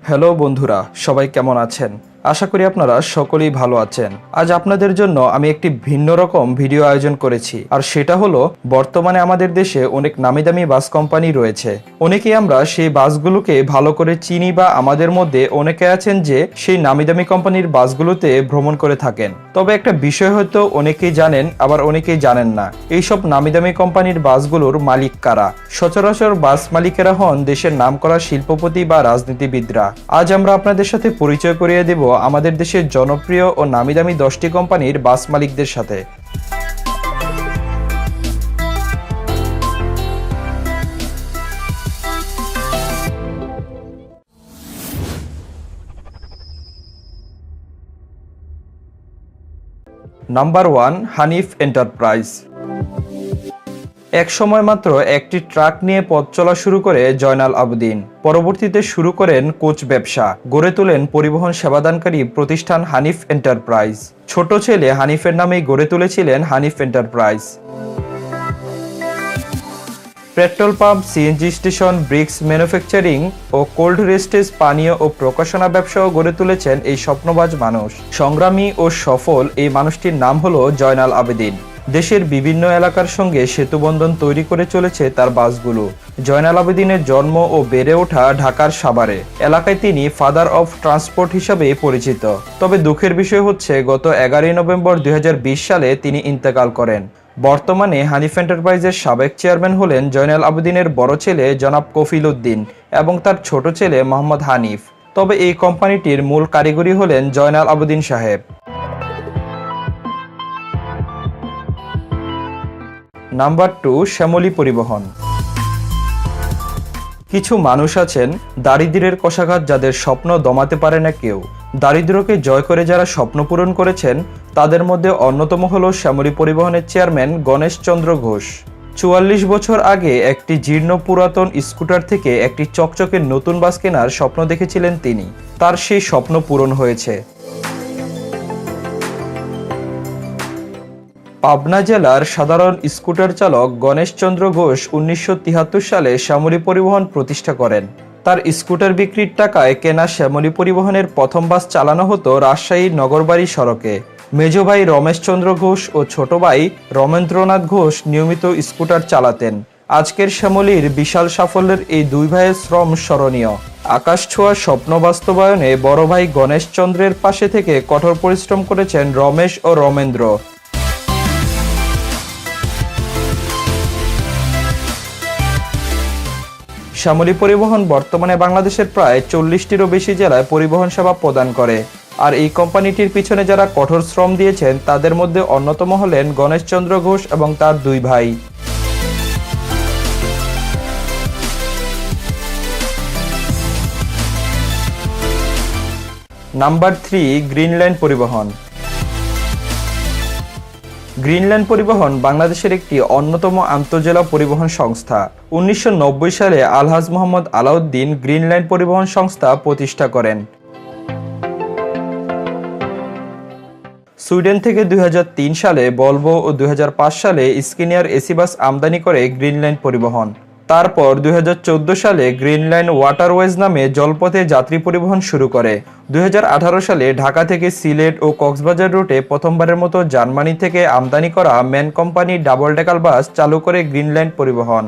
Hello বন্ধুরা, সবাই কেমন আছেন? আশা করি আপনারা সকলেই ভালো আছেন। আজ আপনাদের জন্য আমি একটি ভিন্ন রকম ভিডিও আয়োজন করেছি, আর সেটা হলো বর্তমানে আমাদের দেশে অনেক নামি দামি বাস কোম্পানি রয়েছে। অনেকেই আমরা সেই বাসগুলোকে ভালো করে চিনি, বা আমাদের মধ্যে অনেকে আছেন যে সেই নামি দামি কোম্পানির বাসগুলোতে ভ্রমণ করে থাকেন। তবে একটা বিষয় হয়তো অনেকেই জানেন, আবার অনেকেই জানেন না, এইসব নামি দামি কোম্পানির বাসগুলোর মালিক কারা। সচরাচর বাস মালিকেরা হন দেশের নামকরা শিল্পপতি বা রাজনীতিবিদরা। আজ আমরা আপনাদের সাথে পরিচয় করিয়ে দেব আমাদের দেশের জনপ্রিয় ও নামি দামি 10টি কোম্পানির বাস মালিকদের সাথে। Number 1, Hanif enterprise. এক সময় মাত্র একটি ট্রাক নিয়ে পথ চলা শুরু করে জয়নাল আবেদিন। পরবর্তীতে শুরু করেন কোচ ব্যবসা, গড়ে তোলেন পরিবহন সেবাদানকারী প্রতিষ্ঠান হানিফ এন্টারপ্রাইজ। ছোট ছেলে হানিফের নামেই গড়ে তুলেছিলেন Hanif enterprise. Petrol pump, CNG station, bricks manufacturing ও কোল্ড রেস্টেজ পানীয় ও প্রকাশনা ব্যবসাও গড়ে তুলেছেন এই স্বপ্নবাজ মানুষ। সংগ্রামী ও সফল এই মানুষটির নাম হলো জয়নাল আবেদিন। দেশের বিভিন্ন এলাকার সঙ্গে সেতুবন্ধন তৈরি করে চলেছে তার বাসগুলো। জয়নাল আবেদিনের জন্ম ও বেড়ে ওঠা ঢাকার সাভারে। এলাকায় তিনি ফাদার অফ ট্রান্সপোর্ট হিসাবে পরিচিত। তবে দুঃখের বিষয় হচ্ছে গত 11 নভেম্বর 2020 সালে তিনি ইন্তেকাল করেন। বর্তমানে হানিফ এন্টারপ্রাইজের সাবেক চেয়ারম্যান হলেন জয়নাল আবেদিনের বড় ছেলে জনাব কফিল উদ্দিন এবং তার ছোট ছেলে মোহাম্মদ হানিফ। তবে এই কোম্পানিটির মূল কারিগরি হলেন জয়নাল আবেদিন সাহেব। নাম্বার 2, শ্যামলী পরিবহন। কিছু মানুষ আছেন দারিদ্র্যের কষাঘাত যাদের স্বপ্ন দমাতে পারে না কেউ। দারিদ্র্যকে জয় করে যারা স্বপ্ন পূরণ করেছেন তাদের মধ্যে অন্যতম হল শ্যামলী পরিবহনের চেয়ারম্যান গণেশ চন্দ্র ঘোষ। 44 বছর আগে একটি জীর্ণ পুরাতন স্কুটার থেকে একটি চকচকে নতুন বাস কেনার স্বপ্ন দেখেছিলেন তিনি। তার সেই স্বপ্ন পূরণ হয়েছে। পাবনা জেলার সাধারণ স্কুটার চালক গণেশ চন্দ্র ঘোষ 1973 সালে শ্যামলী পরিবহন প্রতিষ্ঠা করেন। তার স্কুটার বিক্রির টাকায় কেনা শ্যামলী পরিবহনের প্রথম বাস চালানো হতো রাজশাহীর নগরবাড়ি সড়কে। মেজ ভাই রমেশ চন্দ্র ঘোষ ও ছোট ভাই রমেন্দ্রনাথ ঘোষ নিয়মিত স্কুটার চালাতেন। আজকের শ্যামলীর বিশাল সাফল্যের এই দুই ভাইয়ের শ্রম স্মরণীয়। আকাশ ছোঁয়া স্বপ্ন বাস্তবায়নে বড় ভাই গণেশ চন্দ্রের পাশে থেকে কঠোর পরিশ্রম করেছেন রমেশ ও রমেন্দ্র। শ্যামলী পরিবহন বর্তমানে বাংলাদেশের প্রায় 40টিরও বেশি জেলায় পরিবহন সেবা প্রদান করে। আর এই কোম্পানিটির পিছনে যারা কঠোর শ্রম দিয়েছেন তাদের মধ্যে অন্যতম হলেন গণেশ চন্দ্র ঘোষ এবং তার দুই ভাই। নাম্বার 3, গ্রিনল্যান্ড পরিবহন। গ্রিনল্যান্ড পরিবহন বাংলাদেশের একটি অন্যতম আন্তঃজেলা পরিবহন সংস্থা। 1990 সালে আলহাজ মোহাম্মদ আলাউদ্দিন গ্রিনল্যান্ড পরিবহন সংস্থা প্রতিষ্ঠা করেন। সুইডেন থেকে 2003 সালে ভলভো ও 2005 সালে স্কিনিয়ার এসি বাস আমদানি করে গ্রিনল্যান্ড পরিবহন। তারপর 2014 সালে গ্রিনল্যান্ড ওয়াটারওয়েজ নামে জলপথে যাত্রী পরিবহন শুরু করে। 2018 সালে ঢাকা থেকে সিলেট ও কক্সবাজার রুটে প্রথমবারের মতো জার্মানি থেকে আমদানি করা ম্যান কোম্পানি ডাবল ডেকার বাস চালু করে গ্রিনল্যান্ড পরিবহন।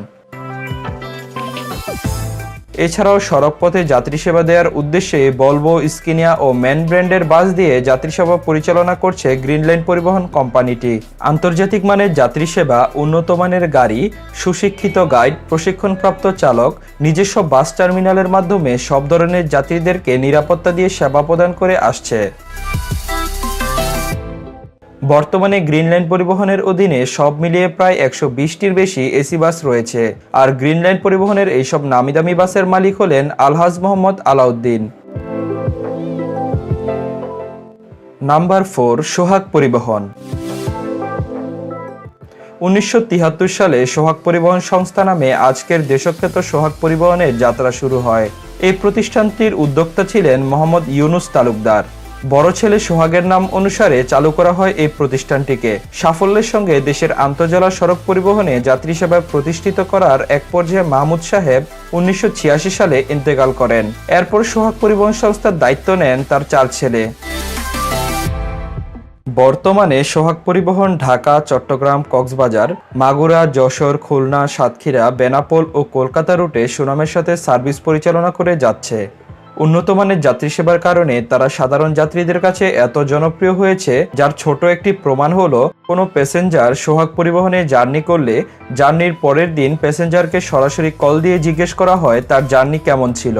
এছাড়াও সড়কপথে যাত্রী সেবা দেওয়ার উদ্দেশ্যে ভলভো, স্কিনিয়া ও ম্যান ব্র্যান্ডের বাস দিয়ে যাত্রী সেবা পরিচালনা করছে গ্রিনল্যান্ড পরিবহন কোম্পানিটি। আন্তর্জাতিক মানের যাত্রী সেবা, উন্নত মানের গাড়ি, সুশিক্ষিত গাইড, প্রশিক্ষণপ্রাপ্ত চালক, নিজস্ব বাস টার্মিনালের মাধ্যমে সব ধরনের যাত্রীদেরকে নিরাপত্তা দিয়ে সেবা প্রদান করে আসছে। বর্তমানে গ্রিনল্যান্ড পরিবহনের অধীনে সব মিলিয়ে প্রায় 120টির বেশি এসি বাস রয়েছে। আর গ্রিনল্যান্ড পরিবহনের এইসব নামিদামি বাসের মালিক হলেন আলহাজ মোহাম্মদ আলাউদ্দিন। নাম্বার 4, সোহাগ পরিবহন। 1973 সালে সোহাগ পরিবহন সংস্থা নামে আজকের দেশখ্যাত সোহাগ পরিবহনের যাত্রা শুরু হয়। এই প্রতিষ্ঠানটির উদ্যোক্তা ছিলেন মোহাম্মদ ইউনুস তালুকদার। বড় ছেলে সোহাগের নাম অনুসারে চালু করা হয় এই প্রতিষ্ঠানটিকে। সাফল্যের সঙ্গে দেশের আন্তঃজেলা সড়ক পরিবহনে যাত্রী সেবা প্রতিষ্ঠিত করার এক পর্যায়ে মাহমুদ সাহেব 1986 সালে ইন্তেকাল করেন। এরপর সোহাগ পরিবহন সংস্থার দায়িত্ব নেন তার 4 ছেলে। বর্তমানে সোহাগ পরিবহন ঢাকা, চট্টগ্রাম, কক্সবাজার, মাগুরা, যশোর, খুলনা, সাতক্ষীরা, বেনাপোল ও কলকাতা রুটে সুনামের সাথে সার্ভিস পরিচালনা করে যাচ্ছে। উন্নত মানের যাত্রী সেবার কারণে তারা সাধারণ যাত্রীদের কাছে এত জনপ্রিয় হয়েছে, যার ছোট একটি প্রমাণ হলো কোনো প্যাসেঞ্জার সোহাগ পরিবহনে জার্নি করলে জার্নির পরের দিন প্যাসেঞ্জারকে সরাসরি কল দিয়ে জিজ্ঞেস করা হয় তার জার্নি কেমন ছিল।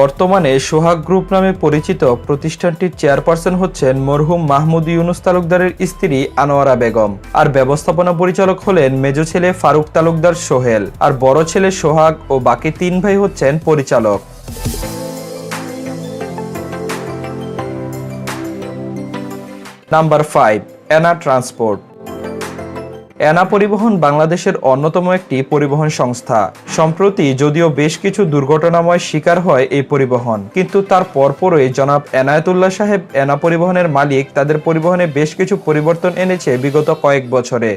বর্তমানে সোহাগ গ্রুপ নামে পরিচিত প্রতিষ্ঠানটির চেয়ারপারসন হচ্ছেন মরহুম মাহমুদ ইউনুস তালুকদারের স্ত্রী আনোয়ারা বেগম, আর ব্যবস্থাপনা পরিচালক হলেন মেজ ছেলে ফারুক তালুকদার সোহেল, আর বড় ছেলে সোহাগ ও বাকি 3 ভাই হচ্ছেন পরিচালক। নাম্বার 5, এনা ট্রান্সপোর্ট। এনা পরিবহন বাংলাদেশের অন্যতম একটি পরিবহন সংস্থা। সম্প্রতি যদিও বেশ কিছু দুর্ঘটনাময় শিকার হয় এই পরিবহন, কিন্তু তার পরপরই জনাব এনায়েতুল্লাহ সাহেব এনা পরিবহনের মালিক তাদের পরিবহনে বেশ কিছু পরিবর্তন এনেছে বিগত কয়েক বছরে।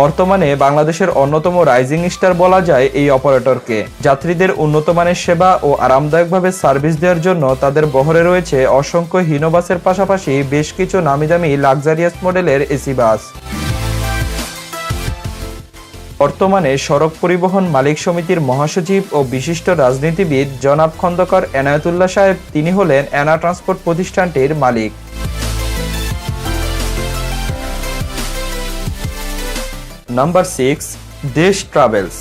বর্তমানে বাংলাদেশের অন্যতম রাইজিং স্টার বলা যায় এই অপারেটরকে। যাত্রীদের উন্নত মানের সেবা ও আরামদায়কভাবে সার্ভিস দেওয়ার জন্য তাদের বহরে রয়েছে অসংখ্য হিনো বাসের পাশাপাশি বেশ কিছু নামিদামি লাক্সারিয়াস মডেলের এসি বাস। বর্তমানে সড়ক পরিবহন মালিক সমিতির মহাসচিব ও বিশিষ্ট রাজনীতিবিদ জনাব খন্দকার এনায়েতুল্লাহ সাহেব, তিনি হলেন এনা ট্রান্সপোর্ট প্রতিষ্ঠানটির মালিক। নাম্বার 6, দেশ ট্রাভেলস।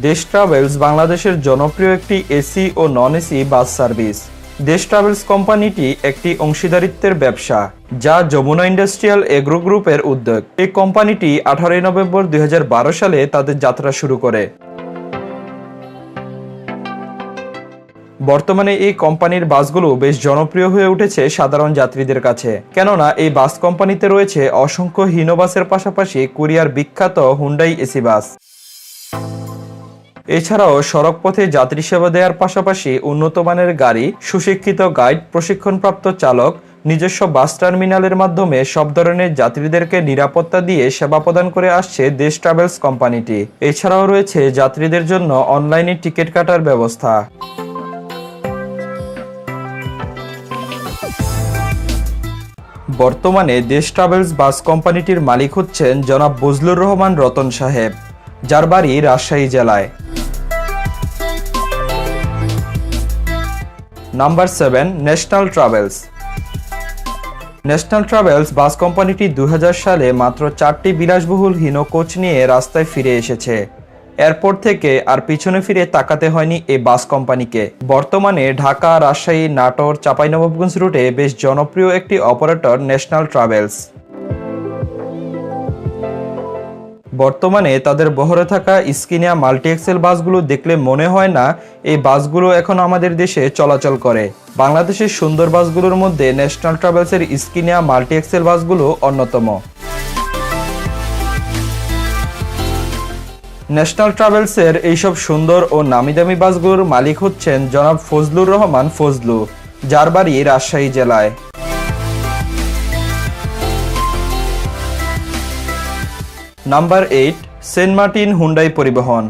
দেশ ট্রাভেলস বাংলাদেশের জনপ্রিয় একটি এসি ও নন এসি বাস সার্ভিস। দেশ ট্রাভেলস কোম্পানিটি একটি অংশীদারিত্বের ব্যবসা, যা যমুনা ইন্ডাস্ট্রিয়াল এগ্রো গ্রুপের উদ্যোগ। এই কোম্পানিটি 18 নভেম্বর 2012 সালে তাদের যাত্রা শুরু করে। বর্তমানে এই কোম্পানির বাসগুলো বেশ জনপ্রিয় হয়ে উঠেছে সাধারণ যাত্রীদের কাছে, কেননা এই বাস কোম্পানিতে রয়েছে অসংখ্য হিনো বাসের পাশাপাশি কোরিয়ার বিখ্যাত হুন্ডাই এসি বাস। এছাড়াও সড়ক পথে যাত্রী সেবা দেওয়ার পাশাপাশি উন্নত মানের গাড়ি, সুশিক্ষিত গাইড, প্রশিক্ষণপ্রাপ্ত চালক, নিজস্ব বাস টার্মিনালের মাধ্যমে সব ধরনের যাত্রীদেরকে নিরাপত্তা দিয়ে সেবা প্রদান করে আসছে দেশ ট্রাভেলস কোম্পানিটি। এছাড়াও রয়েছে যাত্রীদের জন্য অনলাইনে টিকিট কাটার ব্যবস্থা। বর্তমানে দেশ ট্রাভেলস বাস কোম্পানিটির মালিক হচ্ছেন জনাব বজলুর রহমান রতন সাহেব, যার বাড়ি রাজশাহী জেলায়। Number 7, national travels. National travels bus কোম্পানিটি 2000 সালে মাত্র 4টি বিলাসবহুল হিনো কোচ নিয়ে রাস্তায় ফিরে এসেছে। এরপর থেকে আর পিছনে ফিরে তাকাতে হয়নি এই বাস কোম্পানিকে। বর্তমানে ঢাকা, রাজশাহী, নাটোর, চাঁপাইনবাবগঞ্জ রুটে বেশ জনপ্রিয় একটি অপারেটর ন্যাশনাল ট্রাভেলস। বর্তমানে তাদের বহরে থাকা স্কিনিয়া মাল্টি এক্সেল বাসগুলো দেখলে মনে হয় না এই বাসগুলো এখন আমাদের দেশে চলাচল করে। বাংলাদেশের সুন্দর বাসগুলোর মধ্যে ন্যাশনাল ট্রাভেলসের স্কিনিয়া মাল্টি এক্সেল বাসগুলো অন্যতম। ন্যাশনাল ট্রাভেলসের এইসব সুন্দর ও নামিদামি বাসগুলোর মালিক হচ্ছেন জনাব ফজলুর রহমান ফজলু, যার বাড়ি রাজশাহী জেলায়। নাম্বার 8, সেন্ট মার্টিন হুন্ডাই পরিবহন।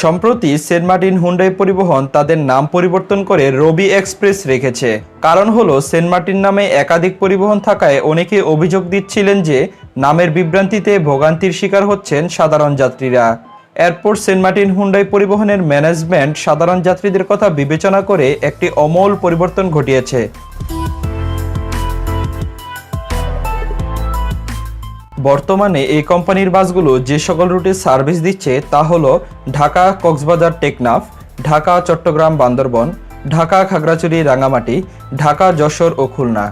সম্প্রতি সেন্ট মার্টিন হুন্ডাই পরিবহন তাদের নাম পরিবর্তন করে রবি এক্সপ্রেস রেখেছে। কারণ হলো সেন্ট মার্টিন নামে একাধিক পরিবহন থাকায় অনেকে অভিযোগ দিচ্ছিলেন যে নামের বিভ্রান্তিতে ভোগান্তির শিকার হচ্ছেন সাধারণ যাত্রীরা। এরপর সেন্ট মার্টিন হুন্ডাই পরিবহনের ম্যানেজমেন্ট সাধারণ যাত্রীদের কথা বিবেচনা করে একটি আমূল পরিবর্তন ঘটিয়েছে। বর্তমানে এই কোম্পানির বাসগুলো যে সকল রুটে সার্ভিস দিচ্ছে তা হলো ঢাকা কক্সবাজার টেকনাফ, ঢাকা চট্টগ্রাম বান্দরবন, ঢাকা খাগড়াছড়ি রাঙ্গামাটি, ঢাকা যশোর ও খুলনা।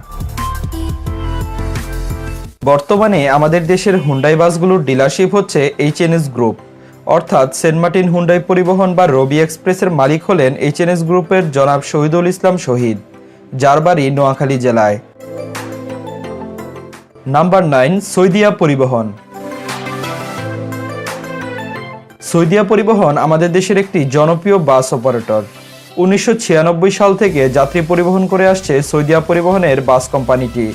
বর্তমানে আমাদের দেশের হুন্ডাই বাসগুলোর ডিলারশিপ হচ্ছে এইচএনএস গ্রুপ, অর্থাৎ সেন্ট মার্টিন হুন্ডাই পরিবহন বা রবি এক্সপ্রেসের মালিক হলেন এইচএনএস গ্রুপের জনাব শহীদুল ইসলাম শহীদ, যার বাড়ি নোয়াখালী জেলায়। নাম্বার 9, সৌদিয়া পরিবহন। সৌদিয়া পরিবহন আমাদের দেশের একটি জনপ্রিয় বাস অপারেটর। 1996 সাল থেকে যাত্রী পরিবহন করে আসছে সৌদিয়া পরিবহনের বাস কোম্পানিটি।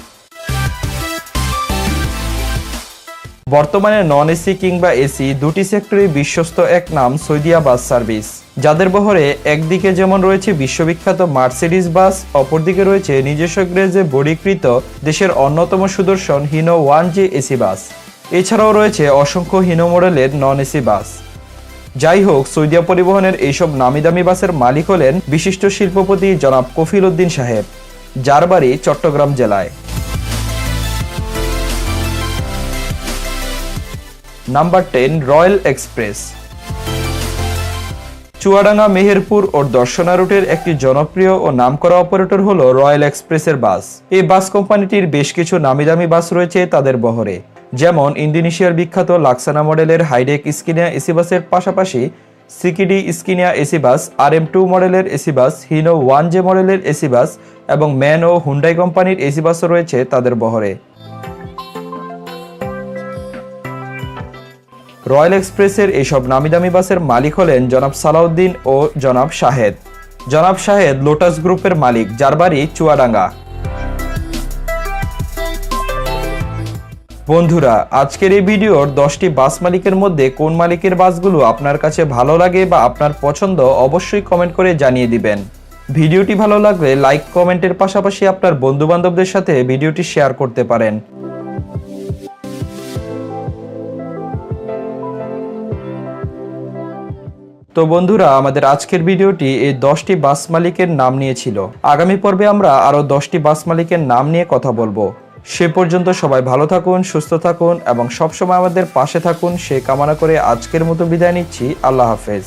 বর্তমানে নন এসি কিংবা এসি দুটি সেক্টরে বিশ্বস্ত এক নাম সৌদিয়া বাস সার্ভিস, যাদের বহরে একদিকে যেমন রয়েছে বিশ্ববিখ্যাত মার্সিডিজ বাস, অপরদিকে রয়েছে নিজস্ব গ্রেজে বডীকৃত দেশের অন্যতম সুদর্শন হিনো 1G এসি বাস। এছাড়াও রয়েছে অসংখ্য হিনো মডেলের নন এসি বাস। যাই হোক, সৌদিয়া পরিবহনের এইসব নামি দামি বাসের মালিক হলেন বিশিষ্ট শিল্পপতি জনাব কফিল উদ্দিন সাহেব, যার বাড়ি চট্টগ্রাম জেলায়। Number 10, royal express. Chuadanga, Meherpur ও দর্শনা রুটের একটি জনপ্রিয় ও নামকরা অপারেটর হলো রয়্যাল এক্সপ্রেসের বাস। এই বাস কোম্পানিটির বেশ কিছু নামি দামি বাস রয়েছে তাদের বহরে, যেমন ইন্দোনেশিয়ার বিখ্যাত লাক্সানা মডেলের হাইডেক স্কিনিয়া এসি বাসের পাশাপাশি সিকিডি স্কিনিয়া এসি বাস, RM2 মডেলের এসি বাস, হিনো 1J মডেলের এসি বাস এবং ম্যান ও হুন্ডাই কোম্পানির এসি বাসও রয়েছে তাদের বহরে। রয়্যাল এক্সপ্রেসের এইসব নামি দামি বাসের মালিক হলেন জনাব সালাউদ্দিন ও জনাব শাহেদ। জনাব শাহেদ লোটাস গ্রুপের মালিক, যার বাড়ি চুয়াডাঙ্গা। বন্ধুরা, আজকের এই ভিডিওর 10টি বাস মালিকের মধ্যে কোন মালিকের বাসগুলো আপনার কাছে ভালো লাগে বা আপনার পছন্দ অবশ্যই কমেন্ট করে জানিয়ে দিবেন। ভিডিওটি ভালো লাগলে লাইক কমেন্টের পাশাপাশি আপনার বন্ধু বান্ধবদের সাথে ভিডিওটি শেয়ার করতে পারেন। তো বন্ধুরা, আমাদের আজকের ভিডিওটি এই 10টি বাস মালিকের নাম নিয়ে ছিল। আগামী পর্বে আমরা আরো 10টি বাস মালিকের নাম নিয়ে কথা বলবো। সে পর্যন্ত সবাই ভালো থাকুন, সুস্থ থাকুন এবং সবসময় আমাদের পাশে থাকুন সে কামনা করে আজকের মতো বিদায় নিচ্ছি। আল্লাহ হাফেজ।